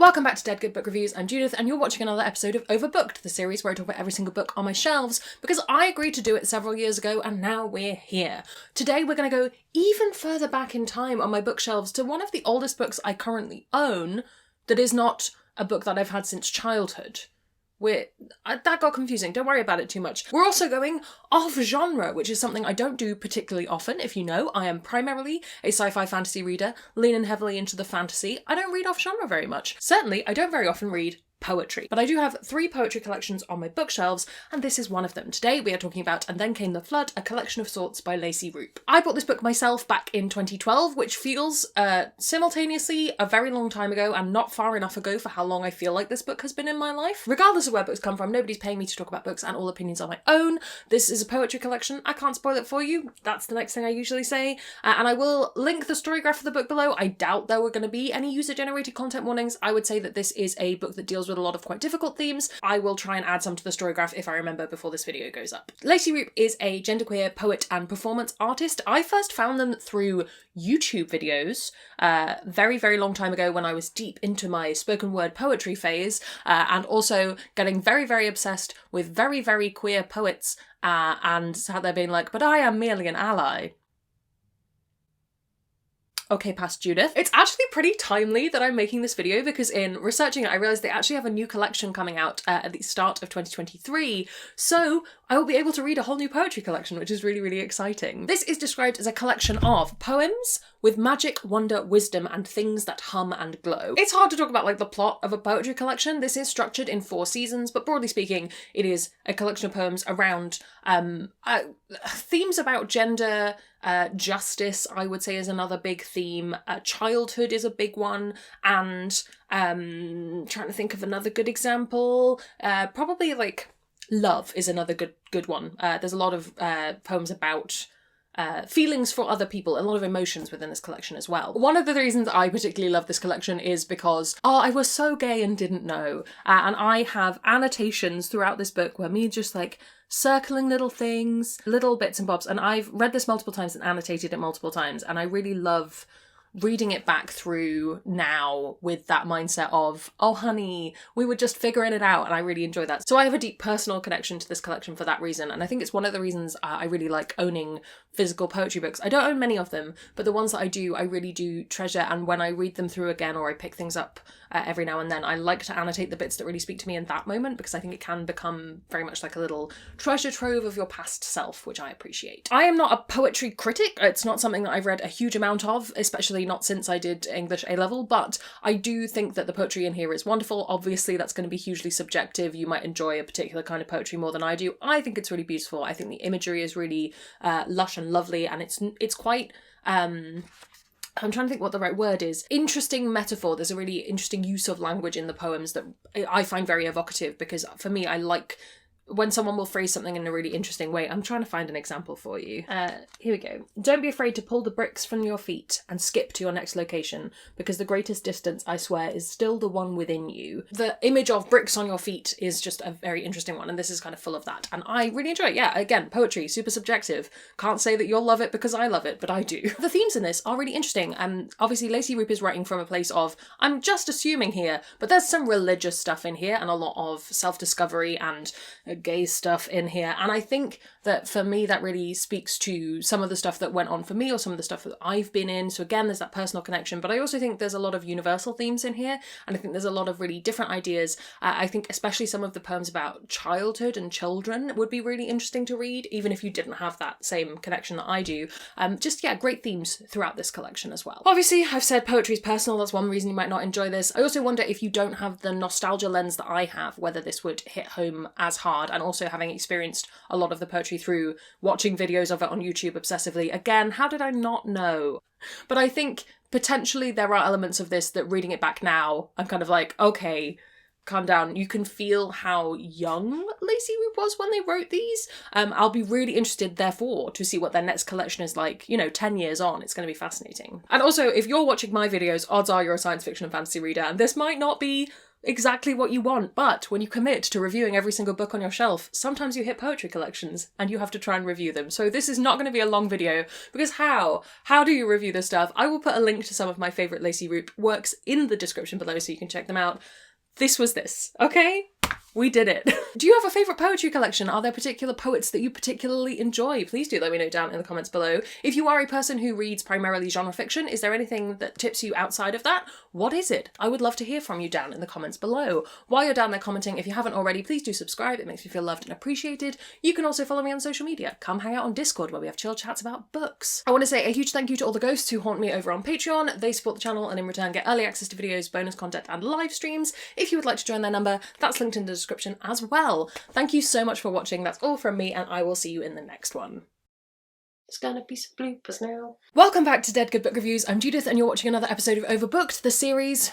Welcome back to Dead Good Book Reviews. I'm Judith and you're watching another episode of Overbooked, the series where I talk about every single book on my shelves because I agreed to do it several years ago and now we're here. Today we're going to go even further back in time on my bookshelves to one of the oldest books I currently own that is not a book that I've had since childhood. That got confusing, don't worry about it too much. We're also going off genre, which is something I don't do particularly often. If you know, I am primarily a sci-fi fantasy reader, leaning heavily into the fantasy. I don't read off genre very much. Certainly, I don't very often read poetry. But I do have 3 poetry collections on my bookshelves, and this is one of them. Today we are talking about And Then Came the Flood, a collection of sorts by Lacey Roop. I bought this book myself back in 2012, which feels simultaneously a very long time ago and not far enough ago for how long I feel like this book has been in my life. Regardless of where books come from, nobody's paying me to talk about books and all opinions are my own. This is a poetry collection. I can't spoil it for you. That's the next thing I usually say. And I will link the storygraph of the book below. I doubt there were going to be any user-generated content warnings. I would say that this is a book that deals with a lot of quite difficult themes. I will try and add some to the storygraph if I remember before this video goes up. Lacey Roop is a genderqueer poet and performance artist. I first found them through YouTube videos very, very long time ago when I was deep into my spoken word poetry phase and also getting very, very obsessed with very, very queer poets and sat there being like, but I am merely an ally. Okay, past Judith. It's actually pretty timely that I'm making this video because in researching it, I realised they actually have a new collection coming out at the start of 2023. So I will be able to read a whole new poetry collection, which is really, really exciting. This is described as a collection of poems with magic, wonder, wisdom, and things that hum and glow. It's hard to talk about like the plot of a poetry collection. This is structured in 4 seasons, but broadly speaking, it is a collection of poems around themes about gender, justice, I would say, is another big theme. Childhood is a big one, and trying to think of another good example. Probably like love is another good one. There's a lot of poems about feelings for other people, a lot of emotions within this collection as well. One of the reasons I particularly love this collection is because, I was so gay and didn't know. And I have annotations throughout this book where me just like circling little things, little bits and bobs. And I've read this multiple times and annotated it multiple times. And I really love reading it back through now with that mindset of, oh honey, we were just figuring it out, and I really enjoy that. So I have a deep personal connection to this collection for that reason, and I think it's one of the reasons I really like owning physical poetry books. I don't own many of them, but the ones that I do, I really do treasure, and when I read them through again or I pick things up every now and then, I like to annotate the bits that really speak to me in that moment because I think it can become very much like a little treasure trove of your past self, which I appreciate. I am not a poetry critic. It's not something that I've read a huge amount of, especially not since I did English A-level, but I do think that the poetry in here is wonderful. Obviously, that's going to be hugely subjective. You might enjoy a particular kind of poetry more than I do. I think it's really beautiful. I think the imagery is really lush and lovely, and it's quite I'm trying to think what the right word is. Interesting metaphor. There's a really interesting use of language in the poems that I find very evocative because for me, I like when someone will phrase something in a really interesting way. I'm trying to find an example for you. Here we go. Don't be afraid to pull the bricks from your feet and skip to your next location because the greatest distance, I swear, is still the one within you. The image of bricks on your feet is just a very interesting one, and this is kind of full of that. And I really enjoy it. Yeah, again, poetry, super subjective. Can't say that you'll love it because I love it, but I do. The themes in this are really interesting. Obviously, Lacey Roop is writing from a place of, I'm just assuming here, but there's some religious stuff in here and a lot of self-discovery and gay stuff in here, and I think that for me that really speaks to some of the stuff that went on for me or some of the stuff that I've been in. So again, there's that personal connection, but I also think there's a lot of universal themes in here, and I think there's a lot of really different ideas. I think especially some of the poems about childhood and children would be really interesting to read, even if you didn't have that same connection that I do. Great themes throughout this collection as well. Obviously, I've said poetry is personal. That's one reason you might not enjoy this. I also wonder if you don't have the nostalgia lens that I have, whether this would hit home as hard, and also having experienced a lot of the poetry through watching videos of it on YouTube obsessively. Again, how did I not know? But I think potentially there are elements of this that reading it back now, I'm kind of like, okay, calm down. You can feel how young Lacey Roop was when they wrote these. I'll be really interested, therefore, to see what their next collection is like, 10 years on. It's going to be fascinating. And also, if you're watching my videos, odds are you're a science fiction and fantasy reader, and this might not be exactly what you want. But when you commit to reviewing every single book on your shelf, sometimes you hit poetry collections and you have to try and review them. So this is not going to be a long video, because how do you review this stuff? I will put a link to some of my favourite Lacey Roop works in the description below so you can check them out. This was this, okay? We did it. Do you have a favourite poetry collection? Are there particular poets that you particularly enjoy? Please do let me know down in the comments below. If you are a person who reads primarily genre fiction, is there anything that tips you outside of that? What is it? I would love to hear from you down in the comments below. While you're down there commenting, if you haven't already, please do subscribe. It makes me feel loved and appreciated. You can also follow me on social media. Come hang out on Discord where we have chill chats about books. I want to say a huge thank you to all the ghosts who haunt me over on Patreon. They support the channel and in return get early access to videos, bonus content and live streams. If you would like to join their number, that's linked in the description as well. Thank you so much for watching. That's all from me, and I will see you in the next one. It's gonna be some bloopers now. Welcome back to Dead Good Book Reviews. I'm Judith and you're watching another episode of Overbooked, the series